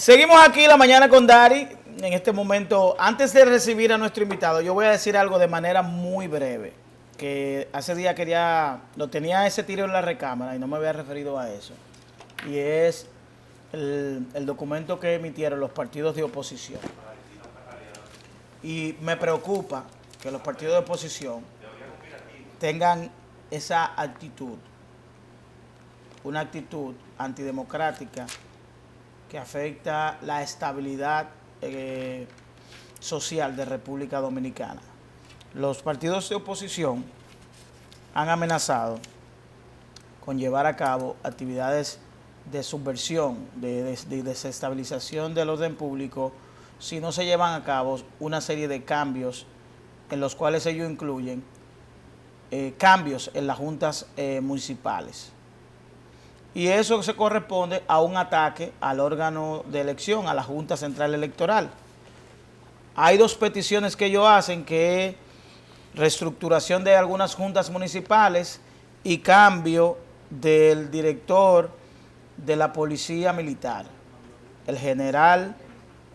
Seguimos aquí la mañana con Dari. En este momento, antes de recibir a nuestro invitado, yo voy a decir algo de manera muy breve. Que hace días lo tenía ese tiro en la recámara y no me había referido a eso. Y es el documento que emitieron los partidos de oposición. Y me preocupa que los partidos de oposición tengan esa actitud, una actitud antidemocrática que afecta la estabilidad social de República Dominicana. Los partidos de oposición han amenazado con llevar a cabo actividades de subversión, de desestabilización del orden público, si no se llevan a cabo una serie de cambios en los cuales ellos incluyen cambios en las juntas municipales. Y eso se corresponde a un ataque al órgano de elección, a la Junta Central Electoral. Hay dos peticiones que ellos hacen, que es reestructuración de algunas juntas municipales y cambio del director de la Policía Militar, el general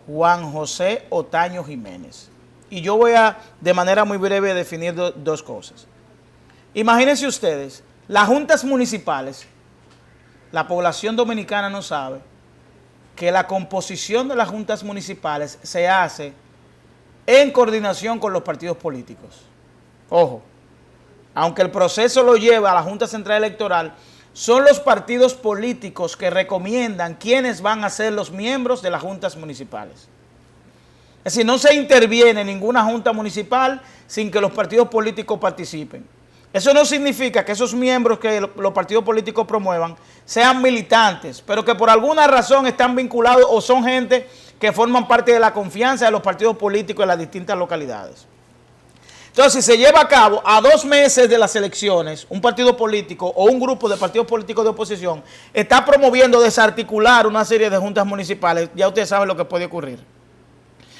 Juan José Otaño Jiménez. Y yo voy a, de manera muy breve, definir dos cosas. Imagínense ustedes, las juntas municipales, la población dominicana no sabe que la composición de las juntas municipales se hace en coordinación con los partidos políticos. Ojo, aunque el proceso lo lleva a la Junta Central Electoral, son los partidos políticos que recomiendan quiénes van a ser los miembros de las juntas municipales. Es decir, no se interviene en ninguna junta municipal sin que los partidos políticos participen. Eso no significa que esos miembros que los partidos políticos promuevan sean militantes, pero que por alguna razón están vinculados o son gente que forman parte de la confianza de los partidos políticos en las distintas localidades. Entonces, si se lleva a cabo a 2 meses de las elecciones, un partido político o un grupo de partidos políticos de oposición está promoviendo desarticular una serie de juntas municipales, ya ustedes saben lo que puede ocurrir.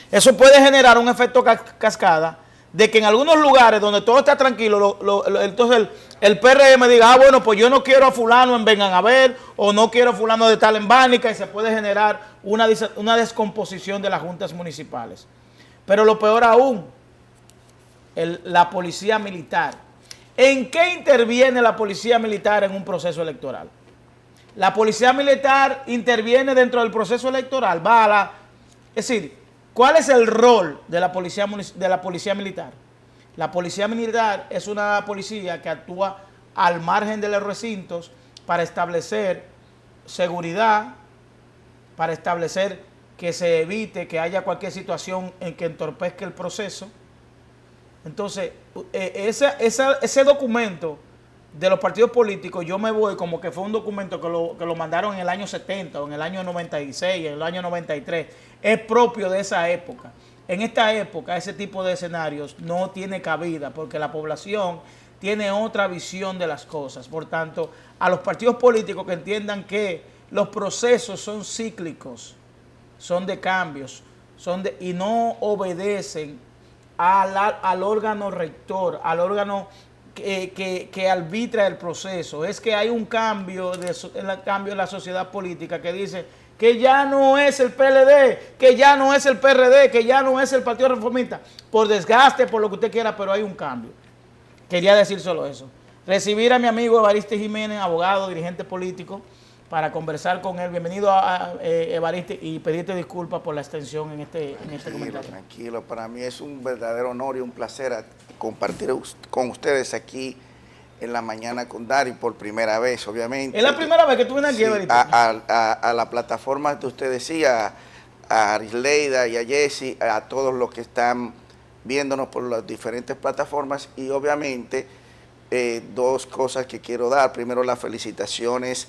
Eso puede generar un efecto cascada de que en algunos lugares donde todo está tranquilo, entonces el PRM diga, bueno, pues yo no quiero a fulano en Vengan a Ver, o no quiero a fulano de tal en Bánica, y se puede generar una descomposición de las juntas municipales. Pero lo peor aún, la policía militar. ¿En qué interviene la policía militar en un proceso electoral? La policía militar interviene dentro del proceso electoral, es decir, ¿cuál es el rol de la policía militar? La policía militar es una policía que actúa al margen de los recintos para establecer seguridad, para establecer que se evite que haya cualquier situación en que entorpezca el proceso. Entonces, ese documento de los partidos políticos, yo me voy como que fue un documento que lo mandaron en el año 70 o en el año 96, en el año 93, es propio de esa época. En esta época ese tipo de escenarios no tiene cabida porque la población tiene otra visión de las cosas. Por tanto, a los partidos políticos que entiendan que los procesos son cíclicos, son de cambios, y no obedecen al órgano rector, al órgano que arbitra el proceso. Es que hay un cambio en la sociedad política que dice que ya no es el PLD, que ya no es el PRD, que ya no es el Partido Reformista, por desgaste, por lo que usted quiera, pero hay un cambio. Quería decir solo eso. Recibir a mi amigo Evariste Jiménez, abogado, dirigente político, para conversar con él. Bienvenido a Evariste, y pedirte disculpas por la extensión en este comentario. Tranquilo, para mí es un verdadero honor y un placer compartir con ustedes aquí en la mañana con Dari por primera vez, obviamente. ¿Es la primera vez que tú vienes aquí, Evariste? A la plataforma que usted decía, a Arisleida y a Jessy, a todos los que están viéndonos por las diferentes plataformas, y obviamente dos cosas que quiero dar. Primero, las felicitaciones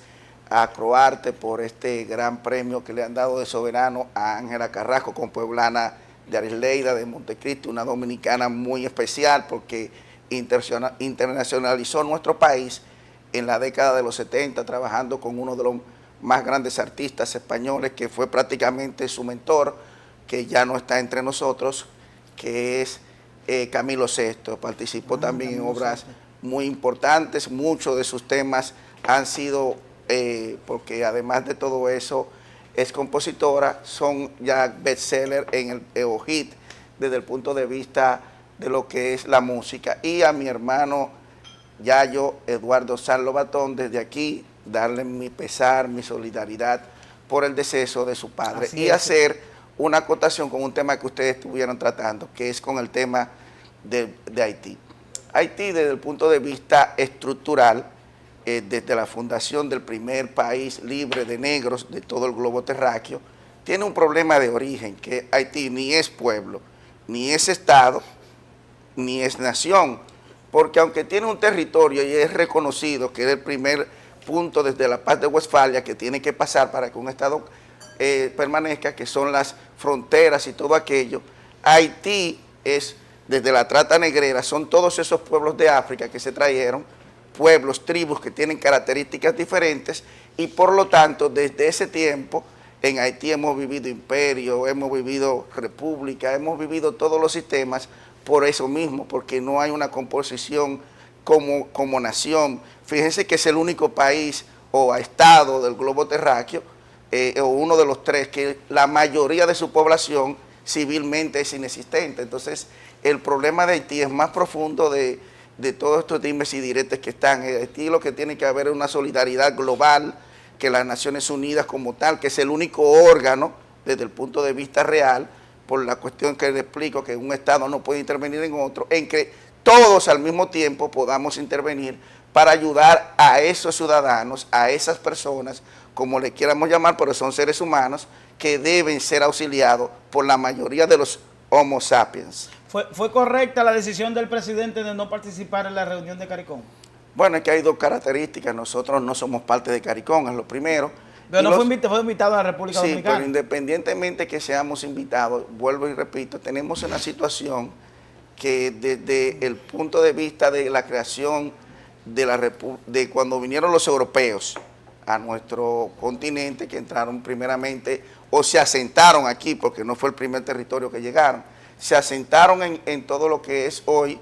a Croarte por este gran premio que le han dado de soberano a Ángela Carrasco, compueblana de Arisleida, de Montecristi, una dominicana muy especial porque internacionalizó nuestro país en la década de los 70, trabajando con uno de los más grandes artistas españoles, que fue prácticamente su mentor, que ya no está entre nosotros, que es Camilo Sesto. Participó también en obras muy importantes. Muchos de sus temas han sido, porque además de todo eso, es compositora, son ya bestsellers en el o hit desde el punto de vista de lo que es la música. Y a mi hermano Yayo Eduardo San Lobatón, desde aquí, darle mi pesar, mi solidaridad por el deceso de su padre. Así y es. Hacer una acotación con un tema que ustedes estuvieron tratando, que es con el tema de Haití. Haití, desde el punto de vista estructural, desde la fundación del primer país libre de negros de todo el globo terráqueo, tiene un problema de origen, que Haití ni es pueblo, ni es estado, ni es nación, porque aunque tiene un territorio y es reconocido que es el primer punto desde la paz de Westfalia que tiene que pasar para que un estado permanezca, que son las fronteras y todo aquello, Haití es, desde la trata negrera, son todos esos pueblos de África que se trajeron, pueblos, tribus que tienen características diferentes, y por lo tanto, desde ese tiempo, en Haití hemos vivido imperio, hemos vivido república, hemos vivido todos los sistemas por eso mismo, porque no hay una composición como nación. Fíjense que es el único país o estado del globo terráqueo, o uno de los tres, que la mayoría de su población civilmente es inexistente. Entonces, el problema de Haití es más profundo de todos estos dimes y diretes que están. En Haití lo que tiene que haber es una solidaridad global, que las Naciones Unidas como tal, que es el único órgano desde el punto de vista real, por la cuestión que le explico, que un Estado no puede intervenir en otro, en que todos al mismo tiempo podamos intervenir para ayudar a esos ciudadanos, a esas personas, como le quieramos llamar, pero son seres humanos, que deben ser auxiliados por la mayoría de los Homo sapiens. ¿Fue correcta la decisión del presidente de no participar en la reunión de CARICOM? Bueno, es que hay dos características. Nosotros no somos parte de CARICOM, es lo primero. Pero no fue invitado a la República Dominicana. Sí, pero independientemente que seamos invitados, vuelvo y repito, tenemos una situación que desde el punto de vista de la creación de cuando vinieron los europeos a nuestro continente, que entraron primeramente, o se asentaron aquí, porque no fue el primer territorio que llegaron, se asentaron en todo lo que es hoy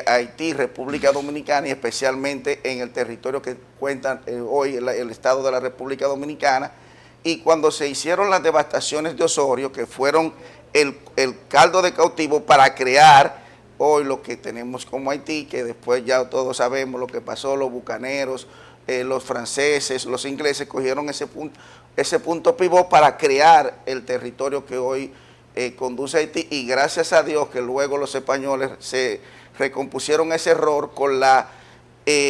Haití, República Dominicana, y especialmente en el territorio que cuenta hoy el Estado de la República Dominicana. Y cuando se hicieron las devastaciones de Osorio, que fueron el caldo de cautivo para crear hoy lo que tenemos como Haití, que después ya todos sabemos lo que pasó, los bucaneros, los franceses, los ingleses cogieron ese punto pivot para crear el territorio que hoy conduce a Haití, y gracias a Dios que luego los españoles se recompusieron ese error con la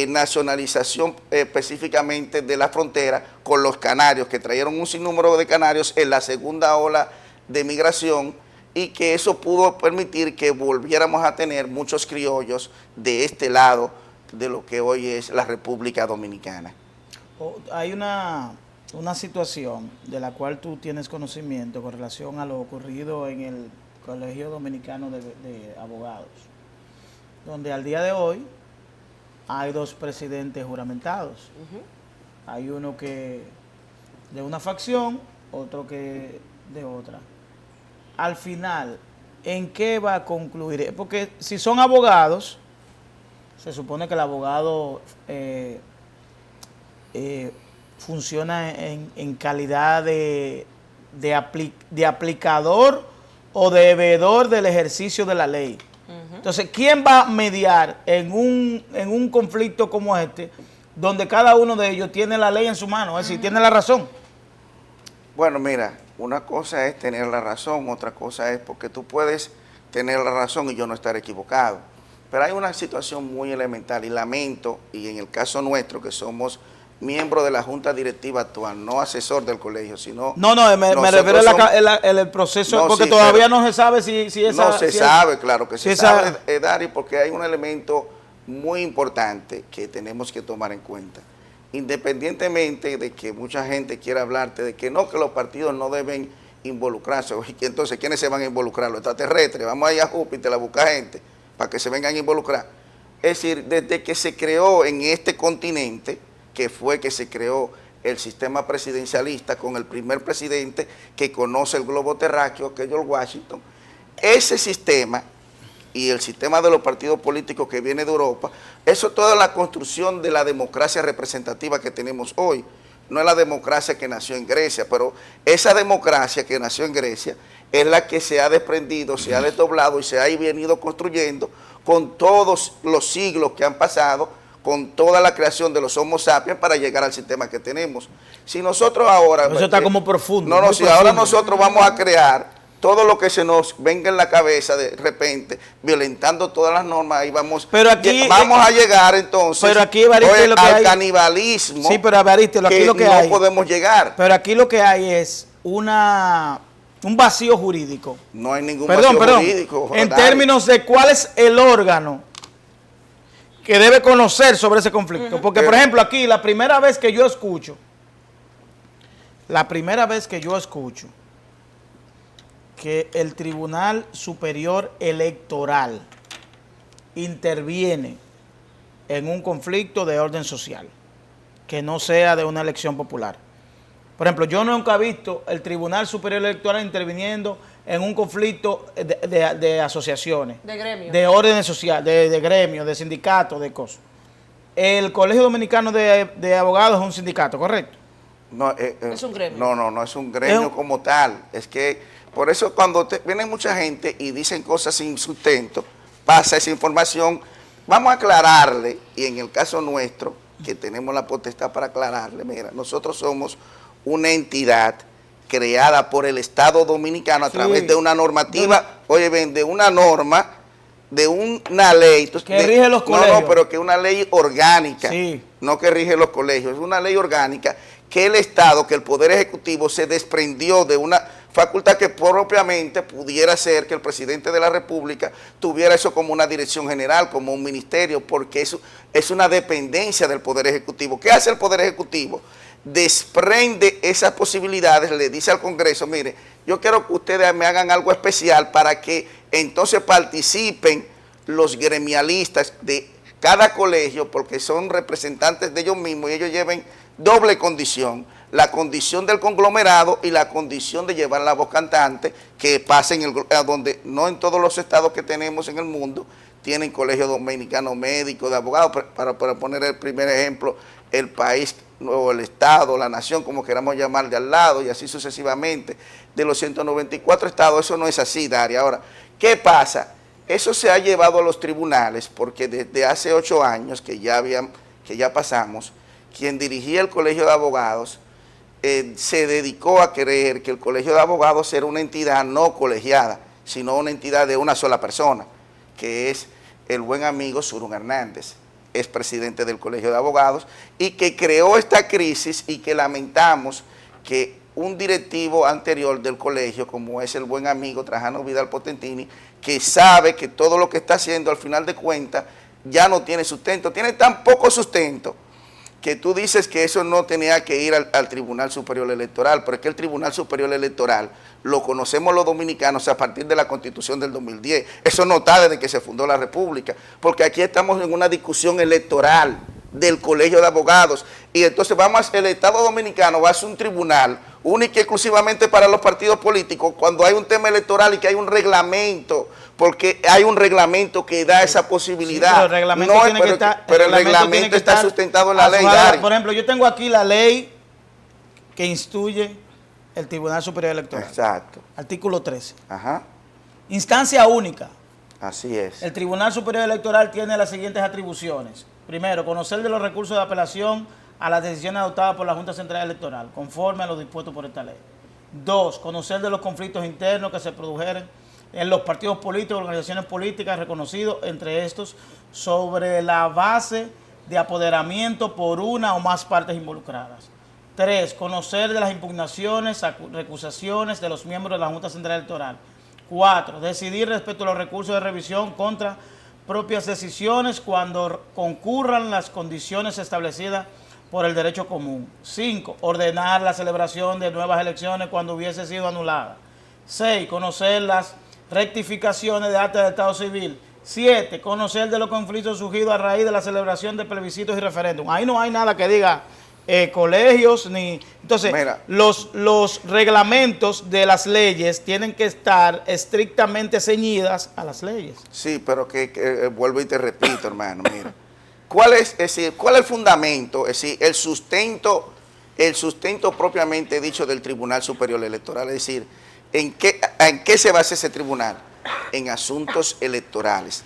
nacionalización específicamente de la frontera con los canarios, que trajeron un sinnúmero de canarios en la segunda ola de migración, y que eso pudo permitir que volviéramos a tener muchos criollos de este lado de lo que hoy es la República Dominicana. Hay una situación de la cual tú tienes conocimiento con relación a lo ocurrido en el Colegio Dominicano de Abogados, donde al día de hoy hay dos presidentes juramentados. Hay uno que de una facción, otro que de otra. Al final, ¿en qué va a concluir? Porque si son abogados, se supone que el abogado funciona en calidad de aplicador o de devedor del ejercicio de la ley. Entonces, ¿quién va a mediar en un conflicto como este, donde cada uno de ellos tiene la ley en su mano, es decir, tiene la razón? Bueno, mira, una cosa es tener la razón, otra cosa es porque tú puedes tener la razón y yo no estar equivocado. Pero hay una situación muy elemental, y lamento, y en el caso nuestro, que somos miembros de la Junta Directiva actual, no asesor del colegio, sino... No, me refiero al proceso, no, porque sí, todavía no se sabe si esa... No se sabe, claro que se sabe, Dari, porque hay un elemento muy importante que tenemos que tomar en cuenta. Independientemente de que mucha gente quiera hablarte de que no, que los partidos no deben involucrarse, entonces, ¿quiénes se van a involucrar? Los extraterrestres, vamos a ir a Júpiter a buscar gente para que se vengan a involucrar. Es decir, desde que se creó en este continente, que fue que se creó el sistema presidencialista con el primer presidente que conoce el globo terráqueo, que es George Washington, ese sistema y el sistema de los partidos políticos que viene de Europa, eso es toda la construcción de la democracia representativa que tenemos hoy. no es la democracia que nació en Grecia, pero esa democracia que nació en Grecia es la que se ha desprendido, se ha desdoblado y se ha venido construyendo con todos los siglos que han pasado, con toda la creación de los Homo sapiens para llegar al sistema que tenemos. Si nosotros ahora... Eso está como profundo. No, si ahora nosotros vamos a crear todo lo que se nos venga en la cabeza de repente, violentando todas las normas, ahí vamos, pero aquí, vamos a llegar entonces pero aquí, Evaristo, al canibalismo. Sí, pero Evaristo, aquí lo que no hay, podemos llegar. Pero aquí lo que hay es un vacío jurídico. No hay ningún vacío jurídico. En términos de cuál es el órgano que debe conocer sobre ese conflicto. Porque, por ejemplo, aquí la primera vez que yo escucho que el Tribunal Superior Electoral interviene en un conflicto de orden social, que no sea de una elección popular. Por ejemplo, yo nunca he visto el Tribunal Superior Electoral interviniendo en un conflicto de asociaciones, de gremios, de órdenes sociales, de gremios, de sindicatos, de cosas. El Colegio Dominicano de Abogados es un sindicato, ¿correcto? No, es un gremio. No es un gremio como tal. Es que por eso cuando viene mucha gente y dicen cosas sin sustento, pasa esa información. Vamos a aclararle, y en el caso nuestro, que tenemos la potestad para aclararle, mira, nosotros somos una entidad creada por el Estado Dominicano a través de una normativa, de una norma, de una ley. Que rige los colegios. No, pero que es una ley orgánica, sí. No que rige los colegios, es una ley orgánica que el Estado, que el Poder Ejecutivo se desprendió de una facultad que propiamente pudiera ser que el presidente de la República tuviera eso como una dirección general, como un ministerio, porque eso es una dependencia del Poder Ejecutivo. ¿Qué hace el Poder Ejecutivo? Desprende esas posibilidades, le dice al Congreso, mire, yo quiero que ustedes me hagan algo especial para que entonces participen los gremialistas de cada colegio, porque son representantes de ellos mismos y ellos lleven doble condición, la condición del conglomerado y la condición de llevar la voz cantante, que pasa donde no en todos los estados que tenemos en el mundo tienen colegios dominicanos médicos, de abogados, para poner el primer ejemplo, el país o el estado, la nación, como queramos llamar, de al lado, y así sucesivamente. De los 194 estados, eso no es así, Daria. Ahora, ¿qué pasa? Eso se ha llevado a los tribunales, porque desde hace 8 años que ya pasamos, quien dirigía el Colegio de Abogados se dedicó a creer que el Colegio de Abogados era una entidad no colegiada, sino una entidad de una sola persona, que es el buen amigo Surún Hernández, es presidente del Colegio de Abogados, y que creó esta crisis y que lamentamos que un directivo anterior del colegio, como es el buen amigo Trajano Vidal Potentini, que sabe que todo lo que está haciendo al final de cuentas ya no tiene sustento, tiene tan poco sustento que tú dices que eso no tenía que ir al Tribunal Superior Electoral, pero es que el Tribunal Superior Electoral lo conocemos los dominicanos a partir de la Constitución del 2010. Eso no está desde que se fundó la República, porque aquí estamos en una discusión electoral del Colegio de Abogados, y entonces el Estado Dominicano va a hacer un tribunal único y exclusivamente para los partidos políticos cuando hay un tema electoral y que hay un reglamento, porque hay un reglamento que da esa posibilidad. Sí, pero el reglamento está sustentado en la ley. Por ejemplo, yo tengo aquí la ley que instruye el Tribunal Superior Electoral. Exacto. Artículo 13. Ajá. Instancia única. Así es. El Tribunal Superior Electoral tiene las siguientes atribuciones. Primero, conocer de los recursos de apelación a las decisiones adoptadas por la Junta Central Electoral, conforme a lo dispuesto por esta ley. 2, conocer de los conflictos internos que se produjeron en los partidos políticos, organizaciones políticas reconocidos, entre estos, sobre la base de apoderamiento por una o más partes involucradas. 3, conocer de las impugnaciones, recusaciones de los miembros de la Junta Central Electoral. 4, decidir respecto a los recursos de revisión contra propias decisiones cuando concurran las condiciones establecidas por el derecho común. 5, ordenar la celebración de nuevas elecciones cuando hubiese sido anulada. 6, conocer las rectificaciones de actas de Estado Civil. 7, conocer de los conflictos surgidos a raíz de la celebración de plebiscitos y referéndum. Ahí no hay nada que diga colegios ni... Entonces, mira, los reglamentos de las leyes tienen que estar estrictamente ceñidas a las leyes. Sí, pero que vuelvo y te repito, hermano, mira. ¿Cuál es el fundamento, es decir, el sustento el sustento propiamente dicho del Tribunal Superior Electoral, es decir, ¿en qué se basa ese tribunal? En asuntos electorales.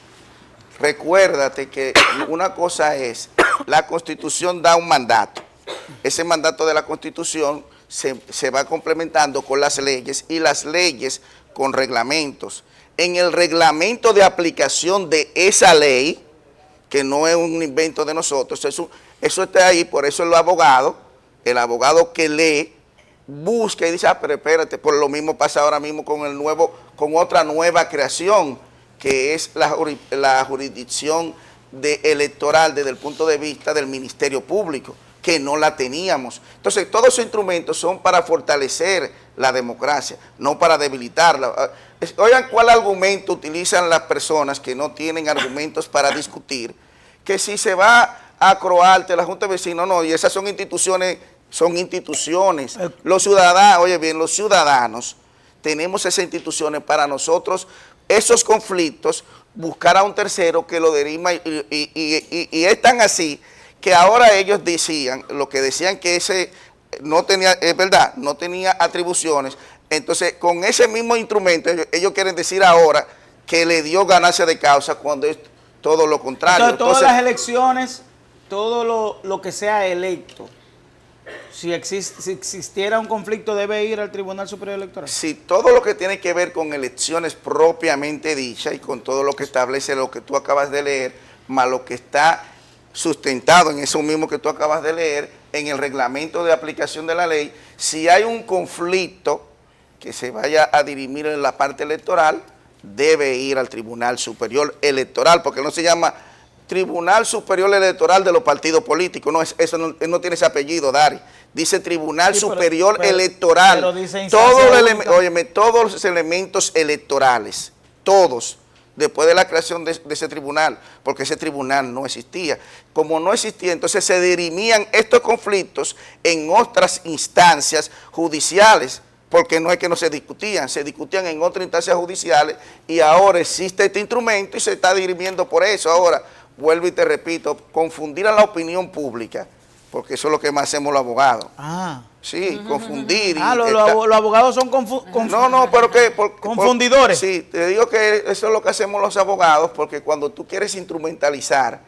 Recuérdate que una cosa es, la Constitución da un mandato, ese mandato de la Constitución se va complementando con las leyes y las leyes con reglamentos. En el reglamento de aplicación de esa ley, que no es un invento de nosotros, eso está ahí, por eso el abogado que lee, busca y dice, pero espérate, por lo mismo pasa ahora mismo con otra nueva creación, que es la jurisdicción electoral desde el punto de vista del Ministerio Público, que no la teníamos. Entonces, todos esos instrumentos son para fortalecer la democracia, no para debilitarla. Oigan, ¿cuál argumento utilizan las personas que no tienen argumentos para discutir? Que si se va a Croarte, la Junta de Vecinos, no, y esas son instituciones. Los ciudadanos, oye bien, los ciudadanos tenemos esas instituciones para nosotros, esos conflictos, buscar a un tercero que lo derima y es tan así que ahora ellos decían, lo que decían que ese no tenía, es verdad, no tenía atribuciones, entonces con ese mismo instrumento ellos quieren decir ahora que le dio ganancia de causa cuando es todo lo contrario. Entonces, todas las elecciones, todo lo que sea electo, si existiera un conflicto, debe ir al Tribunal Superior Electoral. Si todo lo que tiene que ver con elecciones propiamente dichas y con todo lo que establece lo que tú acabas de leer, más lo que está sustentado en eso mismo que tú acabas de leer, en el reglamento de aplicación de la ley, si hay un conflicto que se vaya a dirimir en la parte electoral, debe ir al Tribunal Superior Electoral, porque no se llama Tribunal Superior Electoral de los partidos políticos, no, eso no tiene ese apellido, Dari. Dice Tribunal Superior Electoral. Pero dice todos los elementos electorales, todos, después de la creación de ese tribunal, porque ese tribunal no existía. Como no existía, entonces se dirimían estos conflictos en otras instancias judiciales, porque no es que no se discutían en otras instancias judiciales, y ahora existe este instrumento y se está dirimiendo por eso. Ahora, vuelvo y te repito, confundir a la opinión pública, porque eso es lo que más hacemos los abogados. Sí, confundir. Los abogados son confundidores. Sí, te digo que eso es lo que hacemos los abogados, porque cuando tú quieres instrumentalizar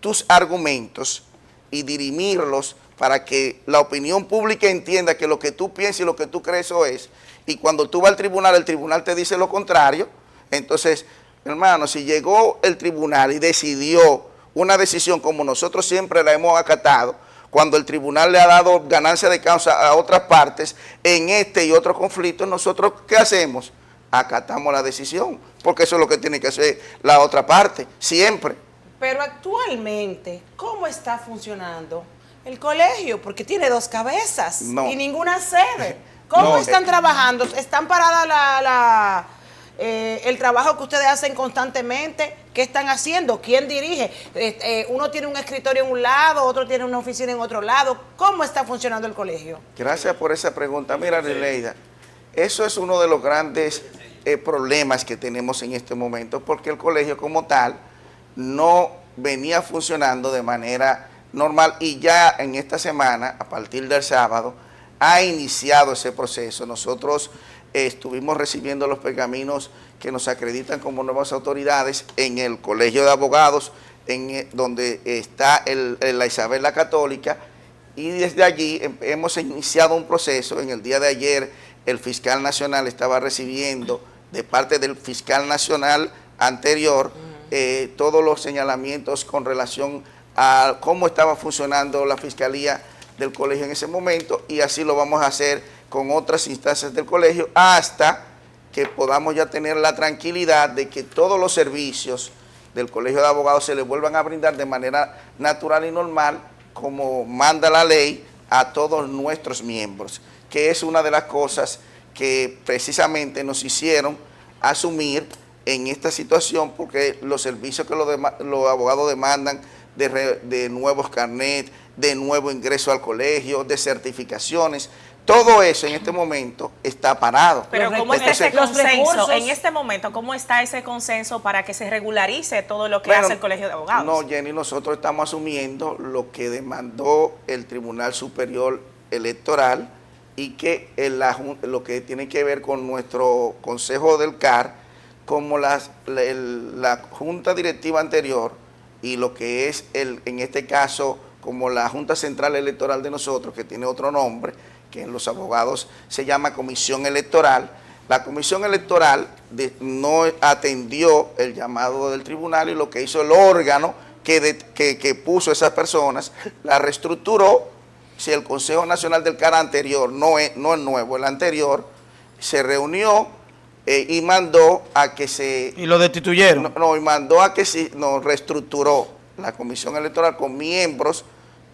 tus argumentos y dirimirlos para que la opinión pública entienda que lo que tú piensas y lo que tú crees eso es, y cuando tú vas al tribunal, el tribunal te dice lo contrario, entonces, hermano, si llegó el tribunal y decidió una decisión como nosotros siempre la hemos acatado, cuando el tribunal le ha dado ganancia de causa a otras partes, en este y otros conflictos, nosotros, ¿qué hacemos? Acatamos la decisión, porque eso es lo que tiene que hacer la otra parte, siempre. Pero actualmente, ¿cómo está funcionando el colegio? Porque tiene dos cabezas y ninguna sede. ¿Cómo están trabajando? ¿Están paradas el trabajo que ustedes hacen constantemente? ¿Qué están haciendo? ¿Quién dirige? Uno tiene un escritorio en un lado, otro tiene una oficina en otro lado. ¿Cómo está funcionando el colegio? Gracias por esa pregunta. Mira, Rileida, eso es uno de los grandes problemas que tenemos en este momento, porque el colegio como tal no venía funcionando de manera normal y ya en esta semana, a partir del sábado, ha iniciado ese proceso. Nosotros estuvimos recibiendo los pergaminos que nos acreditan como nuevas autoridades en el Colegio de Abogados, donde está la Isabel la Católica, y desde allí hemos iniciado un proceso. En el día de ayer el fiscal nacional estaba recibiendo de parte del fiscal nacional anterior todos los señalamientos con relación a cómo estaba funcionando la fiscalía del colegio en ese momento, y así lo vamos a hacer con otras instancias del colegio hasta que podamos ya tener la tranquilidad de que todos los servicios del Colegio de Abogados se les vuelvan a brindar de manera natural y normal, como manda la ley, a todos nuestros miembros, que es una de las cosas que precisamente nos hicieron asumir en esta situación, porque los servicios que los abogados demandan de nuevos carnets, de nuevo ingreso al colegio, de certificaciones, todo eso en este momento está parado. Pero ¿cómo está ese consenso? En este momento, ¿cómo está ese consenso para que se regularice todo lo que hace el Colegio de Abogados? No, Jenny, nosotros estamos asumiendo lo que demandó el Tribunal Superior Electoral y que lo que tiene que ver con nuestro Consejo del CAR, como la Junta Directiva anterior y lo que es, en este caso, como la Junta Central Electoral de nosotros, que tiene otro nombre, que en los abogados se llama Comisión Electoral. La Comisión Electoral no atendió el llamado del tribunal y lo que hizo el órgano que puso a esas personas, la reestructuró. Si el Consejo Nacional del CAR anterior, no el nuevo, el anterior, se reunió y mandó a que se... ¿Y lo destituyeron? No, y mandó a que reestructuró la Comisión Electoral con miembros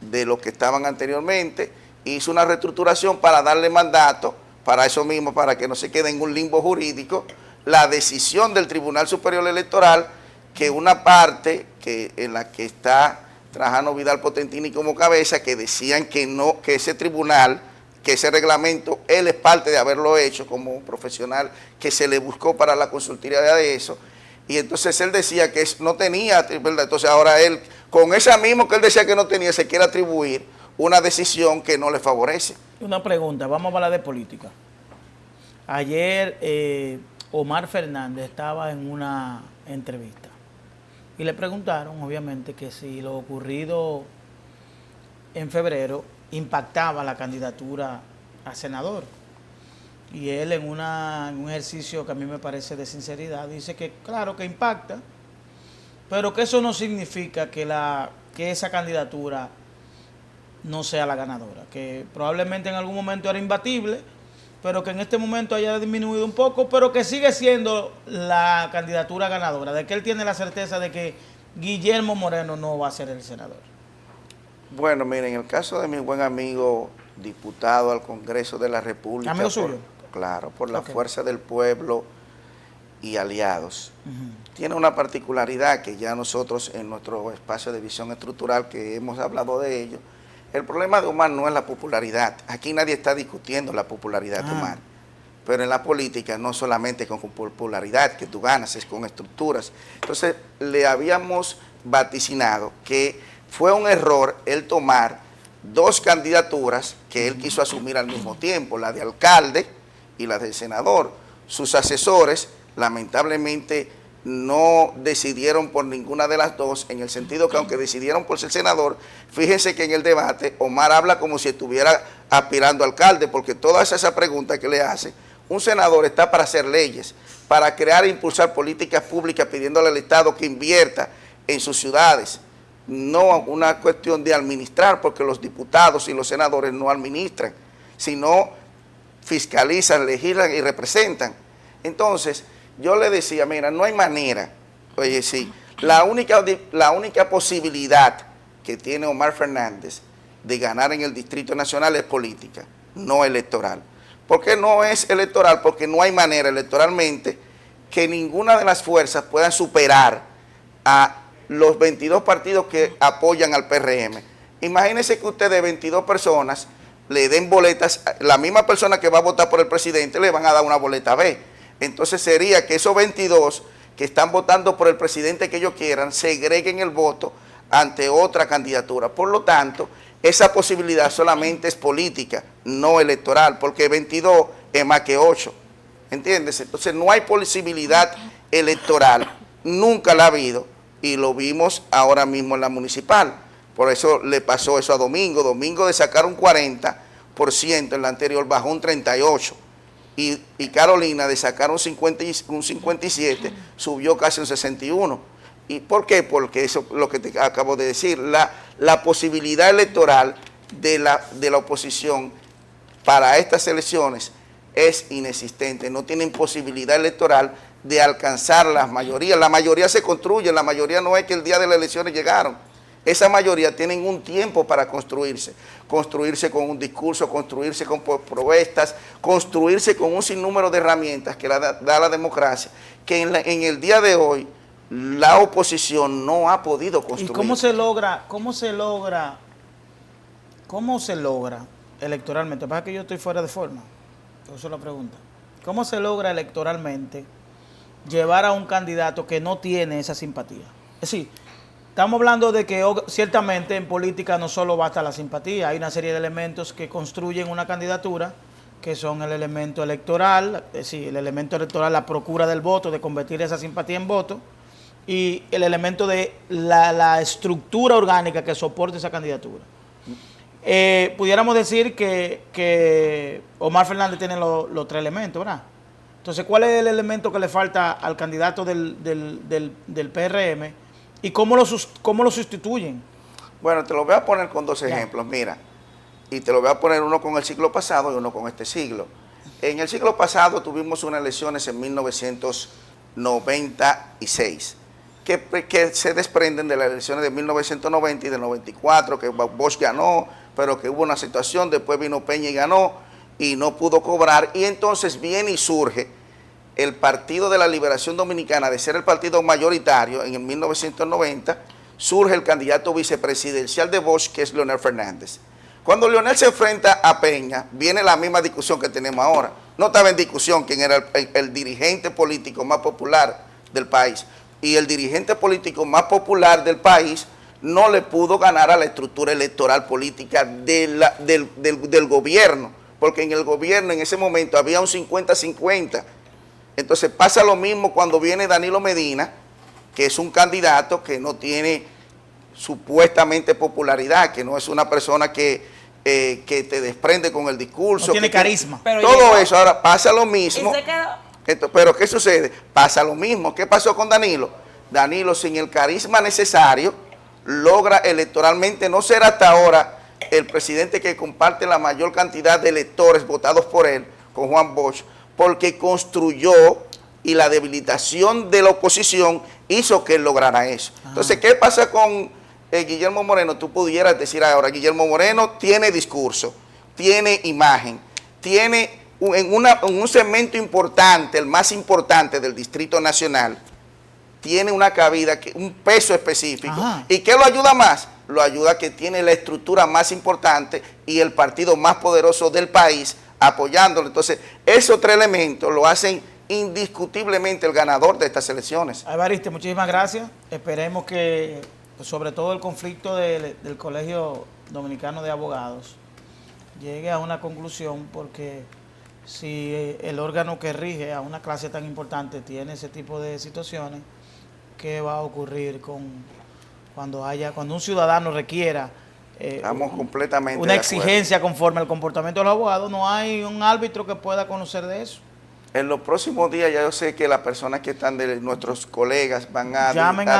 de los que estaban anteriormente, hizo una reestructuración para darle mandato, para eso mismo, para que no se quede en un limbo jurídico, la decisión del Tribunal Superior Electoral, que una parte en la que está Trajano Vidal Potentini como cabeza, que decían que no, que ese tribunal, que ese reglamento, él es parte de haberlo hecho como profesional, que se le buscó para la consultoría de eso, y entonces él decía que no tenía, ¿verdad? Entonces ahora él, con esa misma que él decía que no tenía, se quiere atribuir una decisión que no le favorece. Una pregunta, vamos a hablar de política. Ayer Omar Fernández estaba en una entrevista y le preguntaron, obviamente, que si lo ocurrido en febrero impactaba la candidatura a senador. Y él, en un ejercicio que a mí me parece de sinceridad, dice que claro que impacta, pero que eso no significa que esa candidatura no sea la ganadora, que probablemente en algún momento era imbatible, pero que en este momento haya disminuido un poco, pero que sigue siendo la candidatura ganadora, de que él tiene la certeza de que Guillermo Moreno no va a ser el senador. Bueno, miren, en el caso de mi buen amigo diputado al Congreso de la República, ¿amigo suyo? Claro, por la Fuerza del Pueblo y aliados, tiene una particularidad que ya nosotros en nuestro espacio de visión estructural que hemos hablado de ello. El problema de Omar no es la popularidad. Aquí nadie está discutiendo la popularidad de Omar. Pero en la política no solamente con popularidad que tú ganas, es con estructuras. Entonces le habíamos vaticinado que fue un error el tomar dos candidaturas que él quiso asumir al mismo tiempo, la de alcalde y la de senador. Sus asesores lamentablemente no decidieron por ninguna de las dos, en el sentido que aunque decidieron por ser senador, fíjense que en el debate Omar habla como si estuviera aspirando a alcalde, porque todas esas preguntas que le hace, un senador está para hacer leyes, para crear e impulsar políticas públicas pidiéndole al Estado que invierta en sus ciudades, no una cuestión de administrar, porque los diputados y los senadores no administran, sino fiscalizan, legislan y representan. Entonces, yo le decía, mira, no hay manera, oye, sí, la única posibilidad que tiene Omar Fernández de ganar en el Distrito Nacional es política, no electoral. ¿Por qué no es electoral? Porque no hay manera electoralmente que ninguna de las fuerzas puedan superar a los 22 partidos que apoyan al PRM. Imagínense que usted de 22 personas le den boletas, la misma persona que va a votar por el presidente le van a dar una boleta B. Entonces sería que esos 22 que están votando por el presidente que ellos quieran segreguen el voto ante otra candidatura. Por lo tanto, esa posibilidad solamente es política, no electoral, porque 22 es más que 8. ¿Entiendes? Entonces no hay posibilidad electoral, nunca la ha habido, y lo vimos ahora mismo en la municipal. Por eso le pasó eso a Domingo. Domingo, de sacar un 40%, en la anterior bajó un 38%. Y Carolina, de sacar un 57, subió casi un 61. ¿Y por qué? Porque eso es lo que te acabo de decir, la posibilidad electoral de la oposición para estas elecciones es inexistente. No tienen posibilidad electoral de alcanzar las mayorías. La mayoría se construye, la mayoría no es que el día de las elecciones llegaron. Esa mayoría tienen un tiempo para construirse con un discurso, construirse con propuestas, construirse con un sinnúmero de herramientas que da la democracia, que en el día de hoy la oposición no ha podido construir. ¿Y cómo se logra electoralmente? Pasa que yo estoy fuera de forma, por eso la pregunta. ¿Cómo se logra electoralmente llevar a un candidato que no tiene esa simpatía? Es decir, Estamos hablando de que ciertamente en política no solo basta la simpatía, hay una serie de elementos que construyen una candidatura, que son el elemento electoral, es decir, el elemento electoral, la procura del voto, de convertir esa simpatía en voto, y el elemento de la estructura orgánica que soporte esa candidatura. Pudiéramos decir que Omar Fernández tiene los tres elementos, ¿verdad? Entonces, ¿cuál es el elemento que le falta al candidato del PRM y cómo lo sustituyen? Bueno, te lo voy a poner con dos ejemplos, mira, y te lo voy a poner uno con el siglo pasado y uno con este siglo. En el siglo pasado tuvimos unas elecciones en 1996, que se desprenden de las elecciones de 1990 y de 94, que Bosch ganó, pero que hubo una situación, después vino Peña y ganó, y no pudo cobrar, y entonces viene y surge el Partido de la Liberación Dominicana, de ser el partido mayoritario en el 1990, surge el candidato vicepresidencial de Bosch, que es Leonel Fernández. Cuando Leonel se enfrenta a Peña, viene la misma discusión que tenemos ahora. No estaba en discusión quién era el dirigente político más popular del país, y el dirigente político más popular del país no le pudo ganar a la estructura electoral política del gobierno, porque en el gobierno en ese momento había un 50-50. Entonces pasa lo mismo cuando viene Danilo Medina, que es un candidato que no tiene supuestamente popularidad, que no es una persona que te desprende con el discurso. No tiene carisma. Todo eso, ahora pasa lo mismo. Pero ¿qué sucede? Pasa lo mismo. ¿Qué pasó con Danilo? Danilo, sin el carisma necesario, logra electoralmente no ser hasta ahora el presidente que comparte la mayor cantidad de electores votados por él, con Juan Bosch, porque construyó, y la debilitación de la oposición hizo que él lograra eso. Entonces, ¿qué pasa con Guillermo Moreno? Tú pudieras decir ahora, Guillermo Moreno tiene discurso, tiene imagen, tiene en un segmento importante, el más importante del Distrito Nacional, tiene una cabida, un peso específico. Ajá. ¿Y qué lo ayuda más? Lo ayuda que tiene la estructura más importante y el partido más poderoso del país apoyándolo. Entonces, esos tres elementos lo hacen indiscutiblemente el ganador de estas elecciones. Evaristo, muchísimas gracias. Esperemos que, sobre todo el conflicto del Colegio Dominicano de Abogados, llegue a una conclusión, porque si el órgano que rige a una clase tan importante tiene ese tipo de situaciones, ¿qué va a ocurrir cuando un ciudadano requiera Estamos completamente una exigencia conforme al comportamiento de los abogados? No hay un árbitro que pueda conocer de eso. En los próximos días ya yo sé que las personas que están de nuestros colegas van a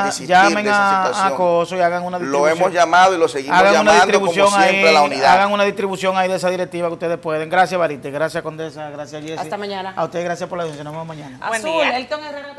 desistir llamen de esa situación. A Coso y hagan una distribución. Lo hemos llamado y lo seguimos llamando como siempre a la unidad. Hagan una distribución ahí de esa directiva que ustedes pueden. Gracias, Barite. Gracias, Condesa. Gracias, Jessy. Hasta mañana. A ustedes gracias por la atención. Nos vemos mañana. Azul, Elton Herrera.